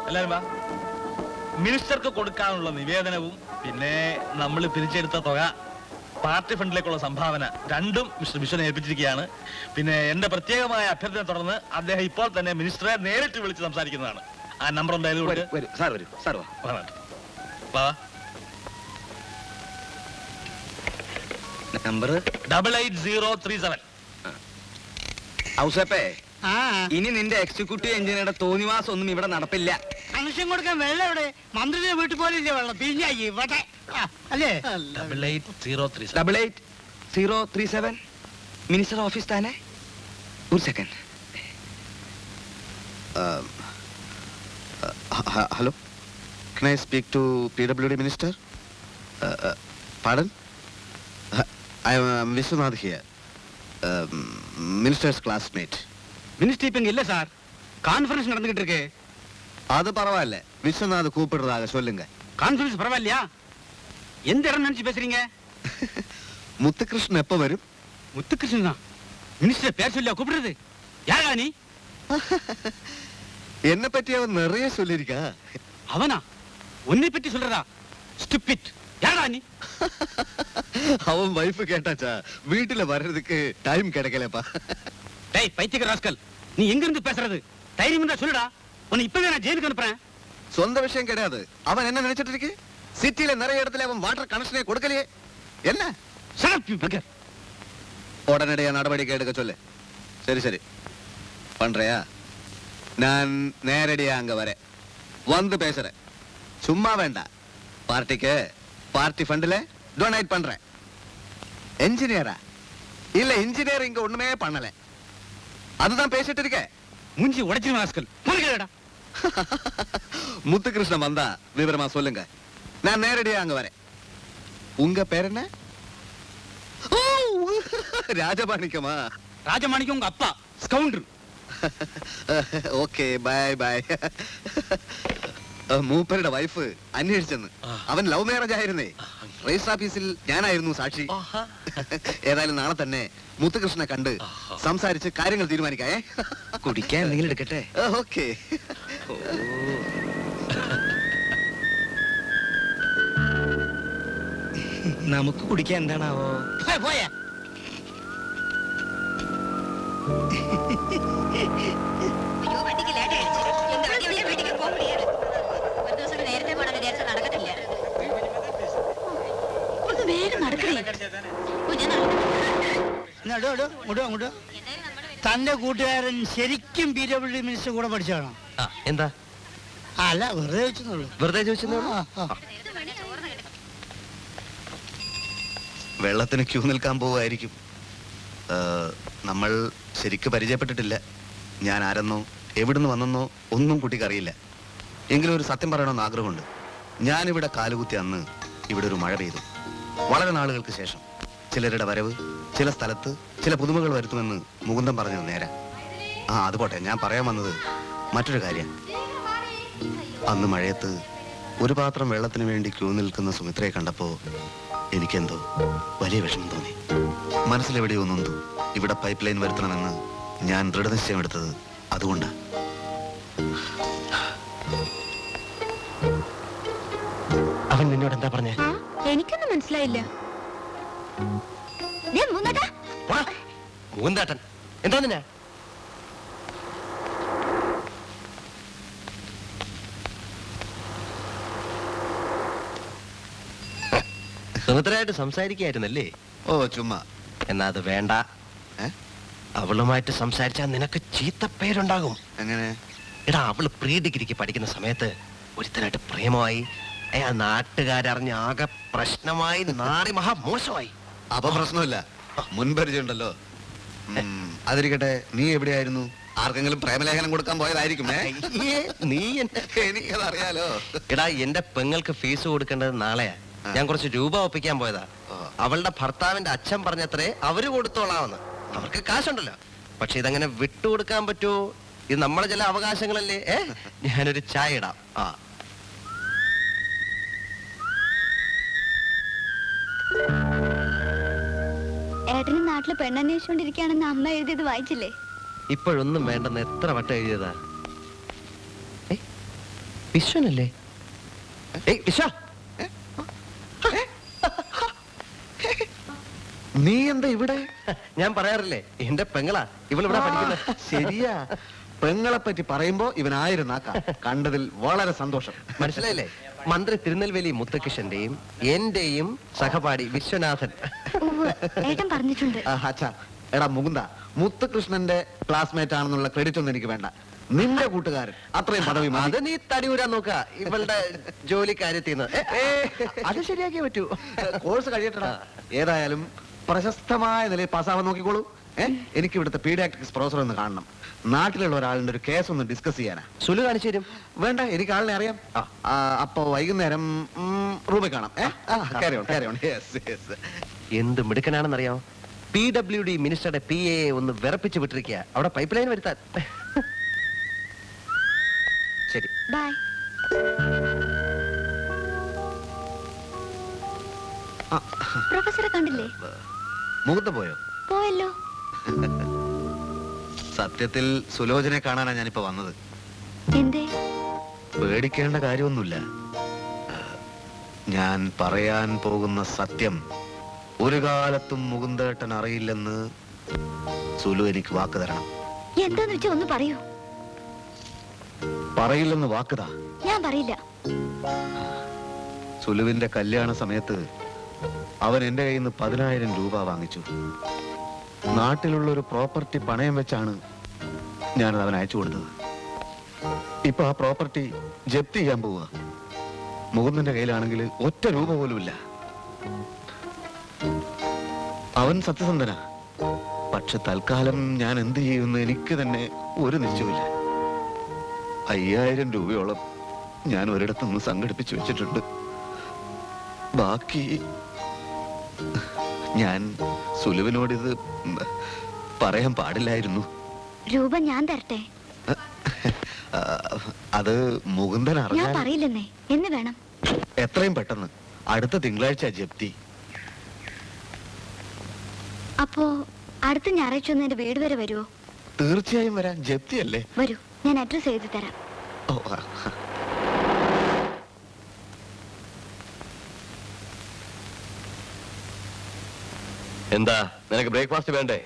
എല്ലാരും വാ. മിനിസ്റ്റർക്ക് കൊടുക്കാനുള്ള നിവേദനവും പിന്നെ നമ്മൾ പിരിച്ചെടുത്ത തുക പാർട്ടി ഫണ്ടിലേക്കുള്ള സംഭാവന രണ്ടും മിസ്റ്റർ ബിശ്വനെ ഏൽപ്പിച്ചിരിക്കുകയാണ്. പിന്നെ എന്റെ പ്രത്യേകമായ അഭ്യർത്ഥന തുടർന്ന് അദ്ദേഹം ഇപ്പോൾ തന്നെ മിനിസ്റ്ററെ നേരിട്ട് വിളിച്ച് സംസാരിക്കുന്നതാണ്. ആ നമ്പർ എന്തായാലും നമ്പർ 88,037. ഇനി നിന്റെ എക്സിക്യൂട്ടീവ് എഞ്ചിനീയറുടെ തോന്നിവാസം ഒന്നും ഇവിടെ നടപ്പില്ല. കണക്ഷൻ കൊടുക്കാൻ വെള്ളം ഇവിടെ മന്ത്രിയുടെ വീട്ടിൽ പോലില്ലേ വെള്ളം പിരിഞ്ഞായി ഇവിടെ അല്ലേ? 88,037 മിനിസ്റ്റർ ഓഫീസ് താനെ. ഒരു second. Hello, can I speak to PWD minister? Pardon? I am Vishwanath here, minister's classmate. Minister இப்ப இல்ல சார், கான்ஃபரன்ஸ் நடந்துகிட்டு இருக்கு. அது பரவாயில்ல, விஸ்வநாத் கூப்பிடுறதாக சொல்லுங்க. கான்ஃபரன்ஸ் பரவாயில்லையா? எந்த இடம் நினைச்சு பேசுறீங்க? முத்துகிருஷ்ணன் எப்ப வரும்? முத்துகிருஷ்ணன் தான் மினிஸ்டர் பேர் சொல்லியா கூப்பிடுறது? யாரா நீ? என்ன பத்தி அவன் நிறைய சொல்லிருக்கா. அவனா உன்னை பத்தி சொல்றதா? ஸ்டூபிட். யாரா நீ? அவன் வைஃப் கேட்டாச்சா, வீட்டுல வர்றதுக்கு டைம் கிடைக்கலப்பா. டேய் பைத்தியக்கார ராஸ்கல், நீ எங்க இருந்து பேசுறது? தைரியம் இருந்தா சொல்லுடா, உன்னை இப்பவே நான் ஜெயிலுக்கு அனுப்புறேன். சொந்த விஷயம் கிடையாது. அவன் என்ன நினைச்சிட்டு இருக்கு? சிட்டில நிறைய இடத்துல அவன் வாட்டர் கனெக்ஷனே கொடுக்கலையே. என்ன உடனடியா நடவடிக்கை எடுக்க சொல்லு. சரி சரி பண்றியா? நான் நேரடியா அங்க வரேன், வந்து பேசுறேன். சும்மா வேண்டாம், பார்ட்டிக்கு பார்ட்டி ஃபண்ட்ல டொனேட் பண்றேன். என்ஜினியரா? இல்ல, இன்ஜினியர் இங்க ஒண்ணுமே பண்ணல. அதுதான் பேசிட்டு இருக்கேன். மூஞ்சி உடைச்சிரு ராஸ்கல். போங்கடா. முத்துகிருஷ்ணன் வந்தா விவரமா சொல்லுங்க, நான் நேரடியா அங்க வரேன். உங்க பேர் என்ன? ராஜமாணிக்கமா? ராஜமாணிக்கம் உங்க அப்பா ஸ்கவுண்டர். Okay bye bye. മൂപ്പരുടെ വൈഫ് അന്വേഷിച്ചെന്ന്. അവൻ ലവ് മാരേജ് ആയിരുന്നേ. രജിസ്റ്റർ ഓഫീസിൽ ഞാനായിരുന്നു സാക്ഷി. ഏതായാലും നാളെ തന്നെ മുത്തുകൃഷ്ണനെ കണ്ട് സംസാരിച്ച് കാര്യങ്ങൾ തീരുമാനിക്കായേ. കുടിക്കാൻ എന്തെങ്കിലും എടുക്കട്ടെ? ഓക്കെ. നമുക്ക് കുടിക്കാൻ എന്താണാവോ? പോയാ തന്റെ കൂട്ടുകാരൻ ശരിക്കും PWD മിനിസ്റ്റർ കൂടെ പഠിച്ചാണോ? എന്താ? അല്ല, വെറുതെ ചോദിച്ചെന്നുള്ളൂ. വെറുതെ ചോദിച്ചെന്നുള്ളൂ. വെള്ളത്തിന് ക്യൂ നിൽക്കാൻ പോവായിരിക്കും. നമ്മൾ ശരിക്ക് പരിചയപ്പെട്ടിട്ടില്ല. ഞാൻ ആരെന്നോ എവിടുന്ന് വന്നെന്നോ ഒന്നും കുട്ടിക്ക് അറിയില്ല. എങ്കിലും ഒരു സത്യം പറയണമെന്ന് ആഗ്രഹമുണ്ട്. ഞാനിവിടെ കാലുകുത്തി അന്ന് ഇവിടെ ഒരു മഴ പെയ്തു. വളരെ നാളുകൾക്ക് ശേഷം ചിലരുടെ വരവ് ചില സ്ഥലത്ത് ചില പുതുമകൾ വരുത്തുമെന്ന് മുകുന്ദൻ പറഞ്ഞത് നേരെ. അത് പോട്ടെ, ഞാൻ പറയാൻ വന്നത് മറ്റൊരു കാര്യം. അന്ന് മഴയത്ത് ഒരു പാത്രം വെള്ളത്തിന് വേണ്ടി ക്യൂ നിൽക്കുന്ന സുമിത്രയെ കണ്ടപ്പോ എനിക്കെന്തോ വലിയ വിഷമം തോന്നി. മനസ്സിലെവിടെയോ നൊന്തു. ഇവിടെ പൈപ്പ് ലൈൻ വരുത്തണമെന്ന് ഞാൻ ദൃഢനിശ്ചയം എടുത്തത് അതുകൊണ്ടാണ്. അവൻ നിന്നോട് എന്താ പറഞ്ഞേ? എനിക്കൊന്നും മനസ്സിലായില്ല. മൂന്നാട്ടൻ എന്താ നിന്നെ? സുമിത്രയായിട്ട് സംസാരിക്കായിരുന്നല്ലേ? ഓ ചുമ്മാ. എന്നാ അത് വേണ്ട. അവളുമായിട്ട് സംസാരിച്ചാൽ നിനക്ക് ചീത്ത പേരുണ്ടാകും. എങ്ങനെ? എടാ, അവള് പ്രീ ഡിഗ്രിക്ക് പഠിക്കുന്ന സമയത്ത് ഒരുത്തനായിട്ട് പ്രേമമായി. ആ നാട്ടുകാരറിഞ്ഞ ആകെ പ്രശ്നമായി, നാടി മഹാ മോശമായി. അപ്പൊ പ്രശ്നമില്ല, മുൻപരിചയുണ്ടല്ലോ. അതിരിക്കട്ടെ, നീ എവിടെയായിരുന്നു? ആർക്കെങ്കിലും പ്രേമലേഖനം കൊടുക്കാൻ പോയതായിരിക്കും. നീ എനിക്കതറിയാലോ. എടാ, എന്റെ പെങ്ങൾക്ക് ഫീസ് കൊടുക്കേണ്ടത് നാളെയാ. ഞാൻ കുറച്ച് രൂപ ഒപ്പിക്കാൻ പോയതാ. അവളുടെ ഭർത്താവിന്റെ അച്ഛൻ പറഞ്ഞത്രേ അവര് കൊടുത്തോളാമെന്ന്. അവർക്ക് കാശുണ്ടല്ലോ. പക്ഷെ ഇതങ്ങനെ വിട്ടുകൊടുക്കാൻ പറ്റുമോ? ഇത് നമ്മളെ ചില അവകാശങ്ങളല്ലേ. ഞാനൊരു ചായ ഇടാം. ഏട്ടന് നാട്ടില് പെണ്ണന്വേഷിച്ചോണ്ടിരിക്കുകയാണെന്ന് അമ്മ എഴുതിയത് വായിച്ചില്ലേ? ഇപ്പോഴൊന്നും വേണ്ടെന്ന് എത്ര വട്ടം എഴുതിയതാ. വിശ്വനല്ലേ? ഏയ് വിശ്വ, നീ എന്താ ഇവിടെ? ഞാൻ പറയാറില്ലേ എന്റെ പെങ്ങളാ ഇവളിവിടെ പഠിക്കുന്നത്. ശരിയാ, പെങ്ങളെ പറ്റി പറയുമ്പോ ഇവനായിരുന്നാക്ക. കണ്ടതിൽ വളരെ സന്തോഷം. മനസ്സിലായില്ലേ? മന്ത്രി തിരുനെൽവേലി മുത്തകൃഷ്ണന്റെയും എന്റെയും സഹപാഠി വിശ്വനാഥൻ. ഉവ്വ്, ഏട്ടൻ പറഞ്ഞിട്ടുണ്ട്. അച്ഛാ, എടാ മുകുന്ദ, മുത്തുകൃഷ്ണന്റെ ക്ലാസ്മേറ്റ് ആണെന്നുള്ള ക്രെഡിറ്റ് ഒന്നും എനിക്ക് വേണ്ട. നിന്റെ കൂട്ടുകാരൻ, അത്രയും പദവി മതി. അത് നീ തടിയൂരാൻ നോക്ക ഇവളുടെ ജോലി കാര്യത്തിന്ന്. അത് ശരിയാക്കിയേ പറ്റൂ. കോഴ്സ് കഴിയട്ടടാ. ഏതായാലും പ്രശസ്തമായ നിലയിൽ പാസ്സാവാൻ നോക്കിക്കോളൂ. എനിക്ക് ഇവിടുത്തെ പീഡിയാട്രിക്സ് പ്രൊഫസർ ഒന്ന് കാണണം. നാട്ടിലുള്ള ഒരാളുടെ ഒരു കേസ് ഒന്ന് ഡിസ്കസ് ചെയ്യാനാ. സുലു കാണിച്ചു തരും. വേണ്ട, എനിക്ക് ആളിനെ അറിയാം. അപ്പൊ വൈകുന്നേരം റൂമിൽ കാണാം. Carry on, carry on. Yes, yes. എന്ത് മിടുക്കനാണെന്നറിയാമോ? PWD മിനിസ്റ്ററുടെ PA ഒന്ന് വിറപ്പിച്ച് വിട്ടിരിക്കുക അവിടെ പൈപ്പ് ലൈൻ വരുത്താൻ. ശരി. ബൈ. പ്രൊഫസറെ കണ്ടില്ലേ? മുകുന്ദ പോയോ? പോയല്ലോ. സത്യത്തിൽ സുലോചനെ കാണാനാ ഞാനിപ്പോ വന്നത്. എന്തേ? പേടിക്കേണ്ട കാര്യമൊന്നുമില്ല. ഞാൻ പറയാൻ പോകുന്ന സത്യം ഒരു കാലത്തും മുകുന്ദേട്ടൻ അറിയില്ലെന്ന് സുലു എനിക്ക് വാക്ക് തരണം. എന്താന്ന് വെച്ചാ ഒന്ന് പറയൂ. പറയില്ലെന്ന് വാക്കുതാ. ഞാൻ പറയില്ല. സുലുവിന്റെ കല്യാണ സമയത്ത് അവൻ എന്റെ കയ്യിൽ നിന്ന് 10,000 രൂപ വാങ്ങിച്ചു. നാട്ടിലുള്ള ഒരു പ്രോപ്പർട്ടി പണയം വെച്ചാണ് ഞാനത് അവൻ അയച്ചു കൊടുത്തത്. ഇപ്പൊ ആ പ്രോപ്പർട്ടി ജപ്തി ചെയ്യാൻ പോവുക. മുകുന്ദന്റെ കയ്യിലാണെങ്കിൽ ഒറ്റ രൂപ പോലും ഇല്ല. അവൻ സത്യസന്ധനാ. പക്ഷെ തൽക്കാലം ഞാൻ എന്ത് ചെയ്യുമെന്ന് എനിക്ക് തന്നെ ഒരു നിശ്ചയമില്ല. 5,000 രൂപയോളം ഞാൻ ഒരിടത്തുനിന്ന് സംഘടിപ്പിച്ചു വെച്ചിട്ടുണ്ട്. ബാക്കി ഞാൻ സുലുവിനോടിത് പറയാൻ പാടില്ലായിരുന്നു. രൂപ ഞാൻ തരട്ടെ? അത് മുകുന്ദൻ ഞാൻ അറിയാൻ. പറയില്ലെന്നേ. എന്ന് വേണം? എത്രയും പെട്ടെന്ന്. അടുത്ത തിങ്കളാഴ്ച ജപ്തി. അപ്പോ അടുത്ത ഞായറാഴ്ച ഒന്ന് എന്റെ വീട് വരെ വരുമോ? തീർച്ചയായും വരാൻ. ജപ്തിയല്ലേ? വരൂ, ഞാൻ അഡ്രസ് എഴുതി തരാം. ഓ, എന്താ നിനക്ക് ബ്രേക്ക്ഫാസ്റ്റ് വേണ്ടേ?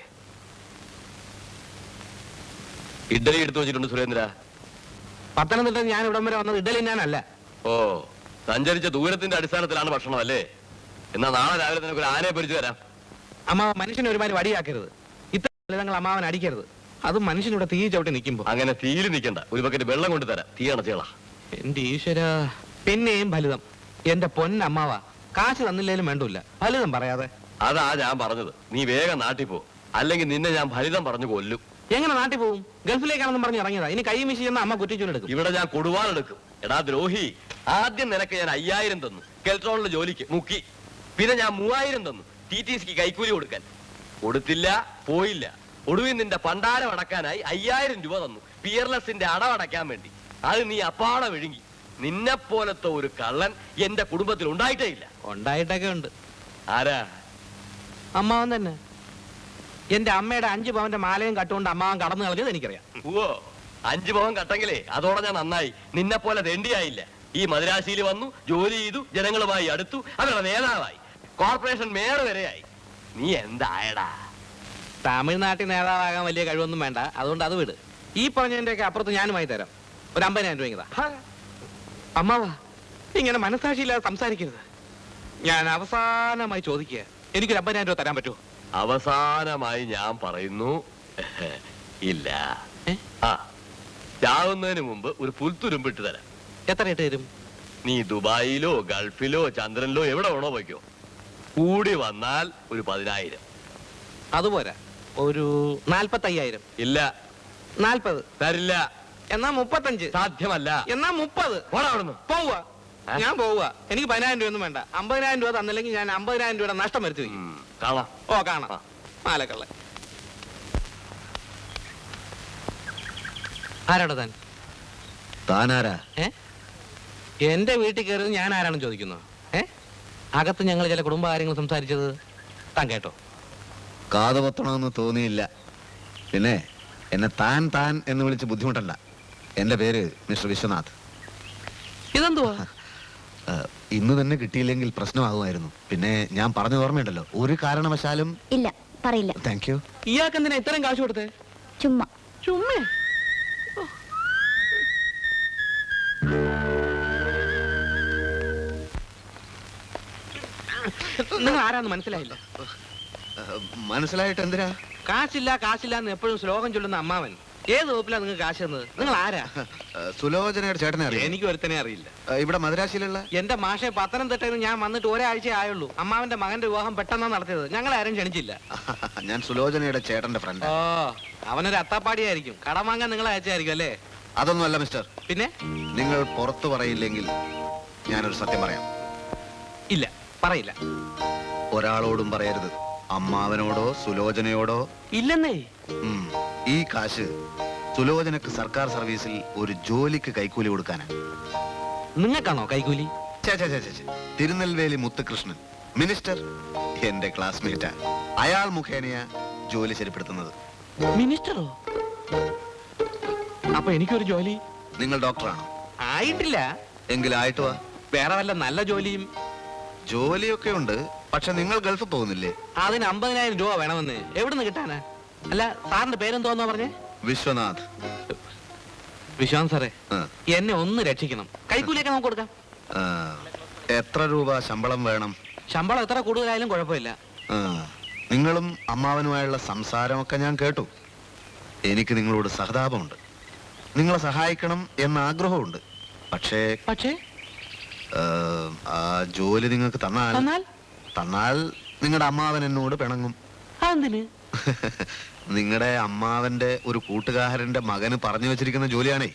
ഇഡ്ഡലി എടുത്തു വെച്ചിട്ടുണ്ട് സുരേന്ദ്ര. പത്തനംതിട്ട ഞാൻ ഇവിടം വരെ വന്നത് ഇഡലി ഞാനല്ല. ഓ, സഞ്ചരിച്ച ദൂരത്തിന്റെ അടിസ്ഥാനത്തിലാണ് ഭക്ഷണം അല്ലേ? എന്നാ നാളെ രാവിലെ നിനക്ക് ഒരു ആനയെ പൊരിച്ചു തരാം. അമ്മാവൻ മനുഷ്യനെ ഒരുമാതിരി വടിയാക്കരുത്. ഇത്ര ലളിതങ്ങൾ അമ്മാവൻ അടിക്കരുത്. അതും മനുഷ്യനിവിടെ തീ ചവിട്ടി നിൽക്കുമ്പോ. അങ്ങനെ തീയിൽ നിൽക്കണ്ട, ഒരു ബക്കറ്റ് വെള്ളം കൊണ്ട് തരാം. തീ അണച്ചേള. എന്റെ ഈശ്വര, പിന്നെയും ഫലിതം. എന്റെ പൊന്നമ്മാവ, കാശ് തന്നില്ലേലും വേണ്ടൂല്ല, ഫലിതം പറയാതെ. അതാ ഞാൻ പറഞ്ഞത്, നീ വേഗം നാട്ടിൽ പോ, അല്ലെങ്കിൽ നിന്നെ ഞാൻ ഫലിതം പറഞ്ഞു കൊല്ലും. എങ്ങനെ നാട്ടിൽ പോവും? ഗൾഫിലേക്കാണെന്നും പറഞ്ഞ് ഇറങ്ങിയതാ. ഇനി കൈ വീശി ചെന്ന അമ്മ കുറ്റിച്ചൂലെടുക്കും. ഇവിടെ ഞാൻ കൊടുവാളെടുക്കും. എടാ ദ്രോഹി, ആദ്യം നിനക്ക് ഞാൻ 5,000 തന്നു കെൽട്രോണിലെ ജോലിക്ക് മുക്കി. പിന്നെ ഞാൻ 3,000 തന്നു TTCക്ക് കൈക്കൂലി കൊടുക്കാൻ. കൊടുത്തില്ല, പോയില്ല. ഒടുവിൽ നിന്റെ പണ്ടാരം അടക്കാനായി 5,000 രൂപ തന്നു പിയർലെസിന്റെ അടവടയ്ക്കാൻ വേണ്ടി. അത് നീ അപ്പാടെ വിഴുങ്ങി. നിന്നെ പോലത്തെ ഒരു കള്ളൻ എന്റെ കുടുംബത്തിൽ ഉണ്ടായിട്ടേ ഇല്ല. ഉണ്ടായിട്ടൊക്കെ ഉണ്ട്. ആരാ? അമ്മാവൻ തന്നെ. എന്റെ അമ്മയുടെ 5 പവന്റെ മാലയും കട്ടുകൊണ്ട് അമ്മാവൻ കടന്നു കളഞ്ഞത് എനിക്കറിയാം. ഓ, 5 പവൻ കട്ടെങ്കിലേ അതോടെ ഞാൻ നന്നായി. നിന്നെ പോലെ തെണ്ടിയായില്ല. ഈ മദ്രാശിയിൽ വന്നു, ജോലി ചെയ്തു, ജനങ്ങളുമായി അടുത്തു, അവരുടെ നേതാവായി, കോർപ്പറേഷൻ മേയർ വരെയായി. നീ എന്തായടാ? തമിഴ്നാട്ടിൽ നേതാവാകാൻ വലിയ കഴിവൊന്നും വേണ്ട, അതുകൊണ്ട് അത് വിട്. ഈ പറഞ്ഞതിന്റെയൊക്കെ അപ്പുറത്ത് ഞാനുമായി തരാം. ഒരു 50,000 രൂപ. അമ്മാവാ, ഇങ്ങനെ മനസ്സാക്ഷിയില്ലാതെ സംസാരിക്കരുത്. ഞാൻ അവസാനമായി ചോദിക്കുക, എനിക്കൊരു 50,000 രൂപ തരാൻ പറ്റുമോ? അവസാനമായി ഞാൻ പറയുന്നു, ഇല്ല. ഏ? ആ, ചാവുന്നതിന് മുമ്പ് ഒരു പുൽത്തുരുമ്പിട്ട് തരാം. എത്ര ഇട്ട് തരും? നീ ദുബായിലോ ഗൾഫിലോ ചന്ദ്രനിലോ എവിടെ വേണോ വയ്ക്കോ. കൂടി വന്നാൽ ഒരു 10,000. അതുപോരാ, ഒരു 45,000. ഇല്ല, 40. തരില്ല. എന്നാ 35. സാധ്യമല്ല. എന്നാ 30. പോടാ അവിടുന്ന്. പോവുക, ഞാൻ പോവുക. എനിക്ക് 10,000 രൂപ ഒന്നും വേണ്ട. 50,000 രൂപ തന്നില്ലെങ്കിൽ ഞാൻ 50,000 രൂപയുടെ നഷ്ടം വരുത്തി വയ്ക്കും. കാണാം. ഓ, കാണാം. മാലക്കള്ള ആരാടോ താൻ? താനാരാ? എന്റെ വീട്ടിൽ കയറി ഞാൻ ആരാണെന്ന് ചോദിക്കുന്നു? അകത്ത് ഞങ്ങൾ ചില കുടുംബകാര്യങ്ങൾ സംസാരിച്ചത് താൻ കേട്ടോ? കാതുപൊത്തണമെന്ന് തോന്നിയില്ല. പിന്നെ എന്നെ താൻ താൻ എന്ന് വിളിച്ച് ബുദ്ധിമുട്ടണ്ട. എന്റെ പേര് മിസ്റ്റർ വിശ്വനാഥ്. ഇതെന്തുവാ? ഇന്ന് തന്നെ കിട്ടിയില്ലെങ്കിൽ പ്രശ്നമാകുമായിരുന്നു. പിന്നെ ഞാൻ പറഞ്ഞ ഓർമ്മയുണ്ടല്ലോ, ഒരു കാരണവശാലും. ഇല്ല, പറയില്ല. Thank you. ഇയാൾക്ക് എന്തിനാ ഇത്രയും കാശ് കൊടുത്തേ? ചുമ്മാ. ചുമ്മേ. നിങ്ങൾ ആരാന്ന് മനസ്സിലായില്ല. മനസ്സിലായിട്ട് എന്തിനാ? കാശില്ല കാശില്ല എന്ന് എപ്പോഴും ശ്ലോകം ചൊല്ലുന്ന അമ്മാവൻ ഏത് വകുപ്പിലാ നിങ്ങൾ കാശ് തന്നത്? നിങ്ങൾ ആരാ? സുലോചനയുടെ ചേട്ടനെ അറിയാം. എനിക്ക് ഒരുത്തനെ അറിയില്ല. ഇവിടെ മദ്രാശിയിലുള്ള എന്റെ മാഷെ പത്തനംതിട്ടയിൽ ഞാൻ വന്നിട്ട് ഒരാഴ്ച ആയുള്ളൂ. അമ്മാവന്റെ മകന്റെ വിവാഹം പെട്ടെന്നാണ് നടത്തിയത്. ഞങ്ങൾ ആരും ക്ഷണിച്ചില്ല. ഞാൻ സുലോചനയുടെ ചേട്ടന്റെ ഫ്രണ്ട്. ഓ, അവനൊരു അത്താപ്പാടിയായിരിക്കും. കടം വാങ്ങാൻ നിങ്ങൾ അയച്ചായിരിക്കും അല്ലേ? അതൊന്നുമല്ല മിസ്റ്റർ. പിന്നെ നിങ്ങൾ പുറത്തു പറയില്ലെങ്കിൽ ഞാനൊരു സത്യം പറയാം. ഇല്ല, പറയില്ല. ഒരാളോടും പറയരുത്. അമ്മാവനോടോ സുലോചനയോടോ. ഇല്ലെന്നേ. ഈ കാശ് സുലോചനക്ക് സർക്കാർ സർവീസിൽ ഒരു ജോലിക്ക് കൈക്കൂലി കൊടുക്കാനാണ്. നിങ്ങൾക്കാണോ കൈക്കൂലി? തിരുനെൽവേലി മുത്തുകൃഷ്ണൻ മിനിസ്റ്റർ എന്റെ ക്ലാസ്മേറ്റാ. അയാൾ മുഖേനയാ ജോലി ശരിപ്പെടുത്തുന്നത്. മിനിസ്റ്ററോ? അപ്പൊ എനിക്കൊരു ജോലി? നിങ്ങൾ ഡോക്ടറാണോ? ആയിട്ടില്ല. എങ്കിലായിട്ട് വാ. വേറെ വല്ല നല്ല ജോലിയും? ജോലിയൊക്കെ ഉണ്ട്, പക്ഷെ നിങ്ങൾ ഗൾഫിൽ പോകുന്നില്ലേ? അതിന് 50,000 രൂപ വേണമെന്ന് എവിടുന്ന് കിട്ടാനാ? അല്ല, സാറിന്റെ പേരെന്തോന്നാ പറഞ്ഞേ? വിശ്വനാഥ്. വിശ്വാസ് സാറേ, ആ. എന്നെ ഒന്ന് രക്ഷിക്കണം. കൈക്കൂലിയൊക്കെ നമുക്ക് കൊടുക്കാം. ആ, എത്ര രൂപ ശമ്പളം വേണം? ശമ്പളം എത്ര കൂടുതലായാലും കുഴപ്പമില്ല. ആ, നിങ്ങളും അമ്മാവനുമായുള്ള സംസാരമൊക്കെ ഞാൻ കേട്ടു. എനിക്ക് നിങ്ങളോട് സഹതാപമുണ്ട്. നിങ്ങളെ സഹായിക്കണം എന്ന ആഗ്രഹമുണ്ട്. പക്ഷേ പക്ഷേ ആ ജോലി നിങ്ങൾക്ക് തന്നാൽ നിങ്ങളുടെ അമ്മാവൻ എന്നോട് പിണങ്ങും. അതെന്തിന്? നിങ്ങളുടെ അമ്മാവന്റെ ഒരു കൂട്ടുകാരന്റെ മകന് പറഞ്ഞു വെച്ചിരിക്കുന്ന ജോലിയാണേ.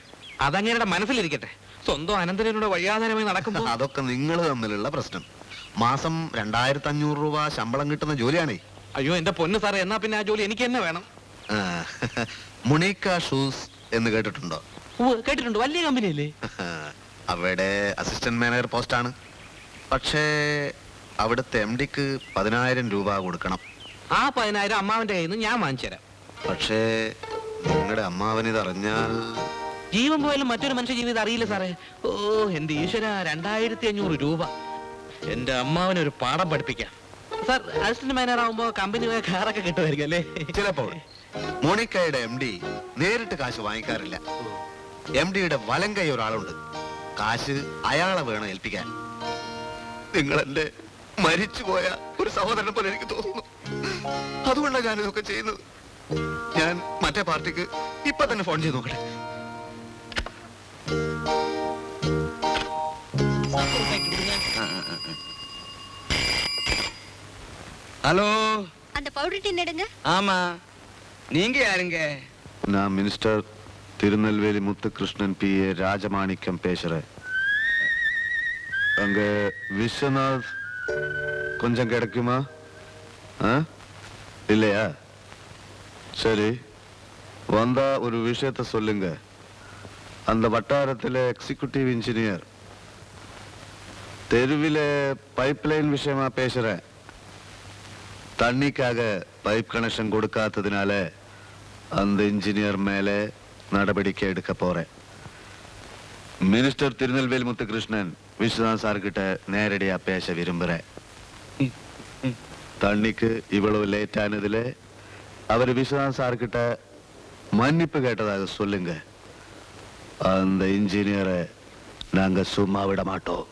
അതങ്ങയുടെ മനസ്സിലിരിക്കട്ടെ. സ്വന്തം അനന്തരനോട് വഴിയാധാരമായി നടക്കുമ്പോ അതൊക്കെ നിങ്ങൾ തമ്മിലുള്ള പ്രശ്നം. മാസം 2500 രൂപ ശമ്പളം കിട്ടുന്ന ജോലിയാണേ. അയ്യോ എന്റെ പൊന്ന് സാറേ, എന്നാ പിന്നെ ആ ജോലി എനിക്ക് തന്നെ വേണം. മുണീക്ക ഷൂസ് എന്ന് കേട്ടിട്ടുണ്ടോ? കേട്ടിട്ടുണ്ട്. വലിയ കമ്പനിയല്ലേ? അവിടെ അസിസ്റ്റന്റ് മാനേജർ പോസ്റ്റാണ്. പക്ഷേ അവിടുത്തെ MD-ക്ക് 10,000 രൂപ കൊടുക്കണം. ആ 10,000 അമ്മാവന്റെ കയ്യിൽ നിന്ന് ഞാൻ വാങ്ങിച്ചു തരാം. പക്ഷേ നിങ്ങളുടെ അമ്മാവൻ ഇതറിഞ്ഞാൽ. ജീവൻ പോയാലും മറ്റൊരു മനുഷ്യ ജീവിതം അറിയില്ല സാറേ. ഓ എന്റെ ഈശ്വര, 2,500 രൂപ. എന്റെ അമ്മാവനെ ഒരു പാഠം പഠിപ്പിക്കാം. സാർ, അസിസ്റ്റന്റ് മാനേജർ ആവുമ്പോ കമ്പനി കാറൊക്കെ കിട്ടുമായിരിക്കും അല്ലേ? ചിലപ്പോൾ. മോണിക്കയുടെ MD നേരിട്ട് കാശ് വാങ്ങിക്കാറില്ല. MD-യുടെ വലം കൈ ഒരാളുണ്ട്. കാശ് അയാളെ വേണം ഏൽപ്പിക്കാൻ. നിങ്ങൾ എന്റെ മരിച്ചുപോയ ഒരു സഹോദരനെ പോലെ എനിക്ക് തോന്നുന്നു. അതുകൊണ്ടാണ് ഞാനിതൊക്കെ ചെയ്യുന്നത്. ഞാൻ മറ്റേ പാർട്ടിക്ക് ഇപ്പൊ തന്നെ ഫോൺ ചെയ്ത് നോക്കട്ടെ. ஹலோ, அந்த பவுடர் டின் எடுங்க. ஆமா, நீங்க யாருங்க? நான் மினிஸ்டர் திருநெல்வேலி முத்துகிருஷ்ணன் PA ராஜமாணிக்கம் பேசுறேன். அங்க விஸ்வநாத் கொஞ்சம் கிடைக்குமா? இல்லையா? சரி, வந்தா ஒரு விஷயத்த சொல்லுங்க. அந்த வட்டாரத்தில் எக்ஸிக்யூட்டிவ் இன்ஜினியர் தெருவில் பைப்லைன் விஷயமா பேசுறேன். தண்ணிக்காக பைப் கனெக்ஷன் கொடுக்காததுனால அந்த இன்ஜினியர் மேலே நடவடிக்கை எடுக்க போறேன். மினிஸ்டர் திருநெல்வேலி முத்துகிருஷ்ணன் விஸ்வநாத் சார்கிட்ட நேரடியா பேச விரும்புறேன். தண்ணிக்கு இவ்வளவு லேட் ஆனதுல அவர் விஸ்வநாத் சார்கிட்ட மன்னிப்பு கேட்டதாக சொல்லுங்க. அந்த இன்ஜினியரை நாங்க சும்மா விட மாட்டோம்.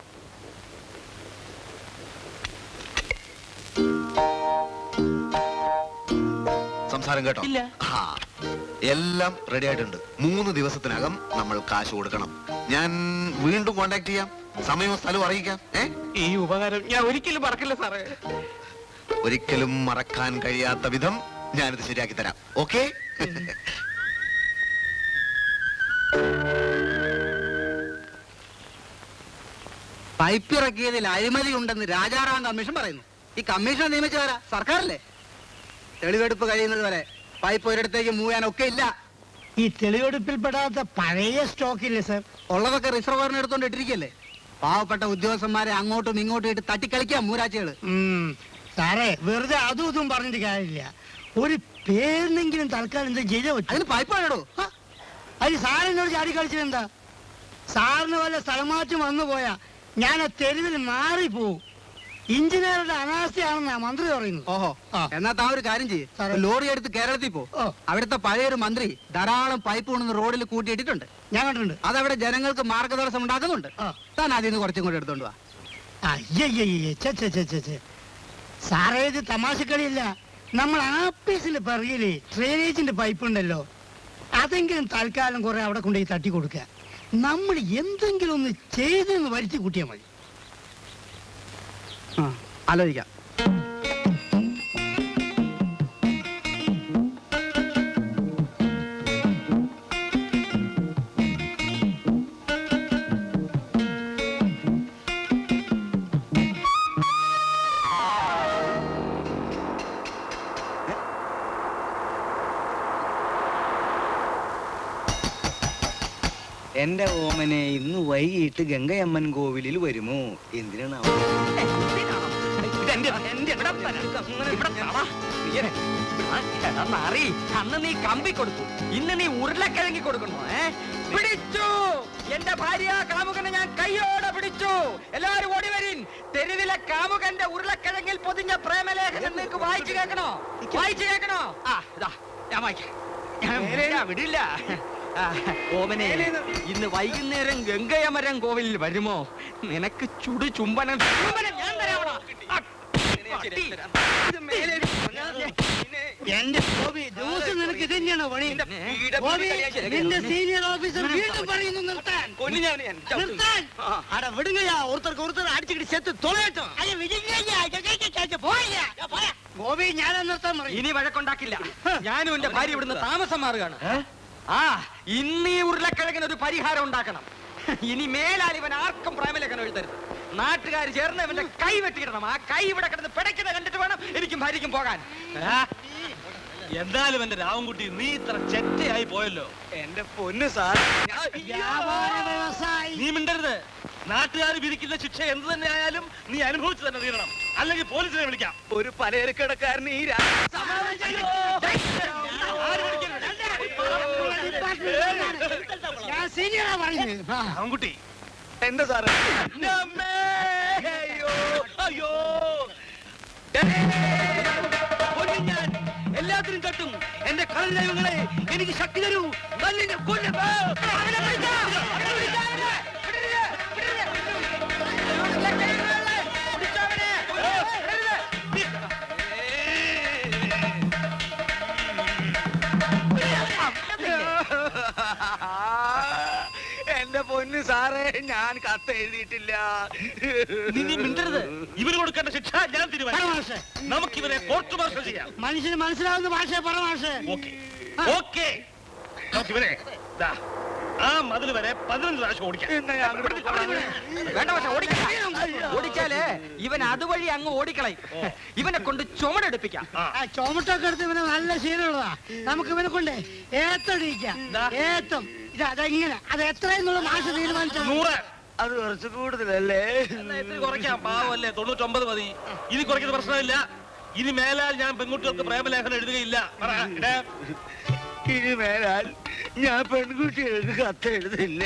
സംസാരം കേട്ടോ? ഇല്ല. എല്ലാം റെഡി ആയിട്ടുണ്ട്. 3 ദിവസത്തിനകം നമ്മൾ കാശ് കൊടുക്കണം. ഞാൻ വീണ്ടും കോണ്ടാക്ട് ചെയ്യാം. സമയവും സ്ഥലവും അറിയിക്കാം. ഈ ഉപകാരം ഞാൻ ഒരിക്കലും മറക്കില്ല സാറേ. ഒരിക്കലും മറക്കാൻ കഴിയാത്ത വിധം ഞാനിത് ശരിയാക്കി തരാം. ഓക്കെ? പൈപ്പ് ഇറക്കിയതിൽ അഴിമതി ഉണ്ടെന്ന് രാജാറാം കമ്മീഷൻ പറയുന്നു. ഈ കമ്മീഷൻ നിയമിച്ചവരാ? സർക്കാരല്ലേ? തെളിവെടുപ്പ് കഴിയുന്നത് വരെ പൈപ്പ് ഒരിടത്തേക്ക് മൂവ് ചെയ്യാനൊക്കെ ഇല്ല. ഈ തെളിവെടുപ്പിൽപ്പെടാത്ത പഴയ സ്റ്റോക്ക് ഇല്ലേ സർ? ഉള്ളതൊക്കെ റിസർവറിന് എടുത്തോണ്ട് ഇട്ടിരിക്കല്ലേ. പാവപ്പെട്ട ഉദ്യോഗസ്ഥന്മാരെ അങ്ങോട്ടും ഇങ്ങോട്ടും ഇട്ട് തട്ടിക്കളിക്കാം മൂരാച്ചികള്. സാറേ, വെറുതെ അതും ഇതും പറഞ്ഞിട്ട് കാര്യമില്ല. ഒരു പേരിനെങ്കിലും തൽക്കാലം എന്താ ചെയ്തേ പറ്റും. അതിന് പൈപ്പ് വേണോ? അത് സാറെന്നോട് ചാടി കളിച്ചത് എന്താ? സാറിന് വല്ല സ്ഥലമാറ്റം വന്നു പോയാ ഞാൻ ആ തെരുവിൽ മാറിപ്പോവും. എഞ്ചിനീയറുടെ അനാസ്ഥയാണെന്നാ മന്ത്രി പറയുന്നത്. ഓഹോ, ആ. എന്നാ താ ഒരു കാര്യം ചെയ്യ്. സാറേ. ലോറി എടുത്ത് കേരളത്തിൽ പോ. ഓ. അവിടുത്തെ പഴയൊരു മന്ത്രി ധാരാളം പൈപ്പ് കൊണ്ടുവന്ന് റോഡിൽ കൂട്ടിയിട്ടിട്ടുണ്ട്. ഞാൻ കണ്ടിട്ടുണ്ട്. അതവിടെ ജനങ്ങൾക്ക് മാർഗതടസ്സം ഉണ്ടാക്കുന്നുണ്ട്. ആ. താൻ അതിൽ നിന്ന് കുറച്ചും കൂടെ എടുത്തോണ്ട് വാ. അയ്യയ്യേ, സാറേ ഇത് തമാശക്കളിയില്ല. നമ്മൾ ആപ്പീസിൽ പറയലേ ഡ്രെയിനേജിന്റെ പൈപ്പ് ഉണ്ടല്ലോ, അതെങ്കിലും തൽക്കാലം കുറെ അവിടെ കൊണ്ടുപോയി തട്ടി കൊടുക്കുക. നമ്മൾ എന്തെങ്കിലും ഒന്ന് ചെയ്തെന്ന് വരുത്തി കൂട്ടിയാൽ മതി. ആ, ആലോചിക്കാം. എന്റെ ഓമനെ ഇന്ന് വൈകിട്ട് ഗംഗയമ്മൻ കോവിലിൽ വരുമോ? എന്തിനാണ് അന്ന് നീ കമ്പി കൊടുത്തു, ഇന്ന് നീ ഉരുളക്കിഴങ്ങി കൊടുക്കണോ? പിടിച്ചു എന്റെ ഭാര്യ കാമുകനെ ഞാൻ കൈയോടെ പിടിച്ചു. എല്ലാരും ഓടി വരീൻ. തെരുവിലെ കാമുകന്റെ ഉരുളക്കിഴങ്ങിൽ പൊതിഞ്ഞ പ്രേമലേഖനം നിങ്ങൾക്ക് വായിച്ചു കേൾക്കണോ? വായിച്ചു കേൾക്കണോ? ആ ഇതാ ഞാൻ വായിക്കാം. ഞാൻ വിടില്ല. ഓമനെ, ഇന്ന് വൈകുന്നേരം ഗംഗയമരം കോവിലിൽ വരുമോ? നിനക്ക് ചുടു ചുംബനം ഞാൻ തരാമോ? എന്റെ ഗോപി, ദിവസം നിനക്ക് ഇത് തന്നെയാണോ പണി? ഗോപി, നിന്റെ സീനിയർ ഓഫീസർ വീണ്ടും പറയുന്നു നിർത്താൻ. നിർത്താൻ. അട വിടുകയാ, ഒരുത്തർക്ക് അടിച്ചിട്ട് ചെത്ത് തുളയട്ടോ. ഗോപി, ഞാൻ നിർത്താൻ പറയും. ഇനി വഴക്കുണ്ടാക്കില്ല. ഞാനും എന്റെ ഭാര്യ ഇവിടുന്ന് താമസം മാറുകയാണ്. ആ ഇന്ന് ഈ ഉരുളക്കിഴങ്ങിന് ഒരു പരിഹാരം ഉണ്ടാക്കണം. ഇനി മേലാൽ ഇവൻ ആർക്കും പ്രേമലേഖനം എഴുതരുത്. നാട്ടുകാർ ചേർന്ന് ഇവന്റെ കൈ വെട്ടിയിടണം. ആ കൈ ഇവിടെ കിടന്ന് പിടയ്ക്കുന്നത് കണ്ടിട്ട് വേണം എനിക്കും ഭാര്യയ്ക്കും പോകാൻ. എന്തായാലും എന്റെ രാവൻകുട്ടി, നീ ഇത്ര ചെറ്റയായി പോയല്ലോ. എന്റെ പൊന്നു സാർ, വ്യാപാര വ്യവസായി. നീ മിണ്ടരുത്. നാട്ടുകാർ വിധിക്കുന്ന ശിക്ഷ എന്ത് തന്നെ ആയാലും നീ അനുഭവിച്ചു തന്നെ തീരണം, അല്ലെങ്കിൽ പോലീസിനെ വിളിക്കാം. ഒരു പലചരക്കടക്കാരന് ഈ ഞാൻ സീനിയറാ പറയുന്നത്. രാവൻകുട്ടി, എന്താ സാറേ? അയ്യോ ഞാൻ എല്ലാത്തിനും തട്ടും. എന്റെ കളർ ദൈവങ്ങളെ, എനിക്ക് ശക്തി തരൂ. എന്റെ പൊന്നു സാറേ, ഞാൻ കത്ത് എഴുതിയിട്ടില്ല. നീ മിണ്ടരുത്. ഇവന് കൊടുക്കേണ്ട ശിക്ഷ ഞാൻ തീരുമാനിച്ചു. നമുക്കിവരെ കോർട്ട് മാർഷൽ ചെയ്യാം. മനുഷ്യന് മനസ്സിലാവുന്ന ഭാഷ പറ മാഷേ. ഓക്കേ. നമുക്കിവരെ ദാ ആ മതിൽ വരെ 15 പ്രാവശ്യം ഓടിക്കാം. വേണ്ട പക്ഷെ ഓടിച്ചാലേ ഇവൻ അതുവഴി അങ്ങ് ഓടിക്കളയും. ഇവനെ കൊണ്ട് ചുമടെടുപ്പിക്കാം. ചുമട്ടൊക്കെ എടുത്ത് ഇവന് നല്ല ശീലമുള്ളതാ. നമുക്ക് ഇവനെ കൊണ്ട് ഏത്തടിക്കാം. ഏത്തം അതെങ്ങനെ, അത് എത്രയെന്നുള്ള മാഷ് തീരുമാനിച്ചു. 100. അത് കുറച്ച് കൂടുതലല്ലേ? ഇത്തിരി കുറയ്ക്കാം. പാവല്ലേ, 99 മതി. ഇനി കുറയ്ക്കുന്ന പ്രശ്നമില്ല. ഇനി മേലാൽ ഞാൻ പെൺകുട്ടികൾക്ക് പ്രേമലേഖനം എഴുതുകയില്ല. ഇനി മേലാൽ ഞാൻ പെൺകുട്ടികൾക്ക് കത്ത് എഴുതില്ല.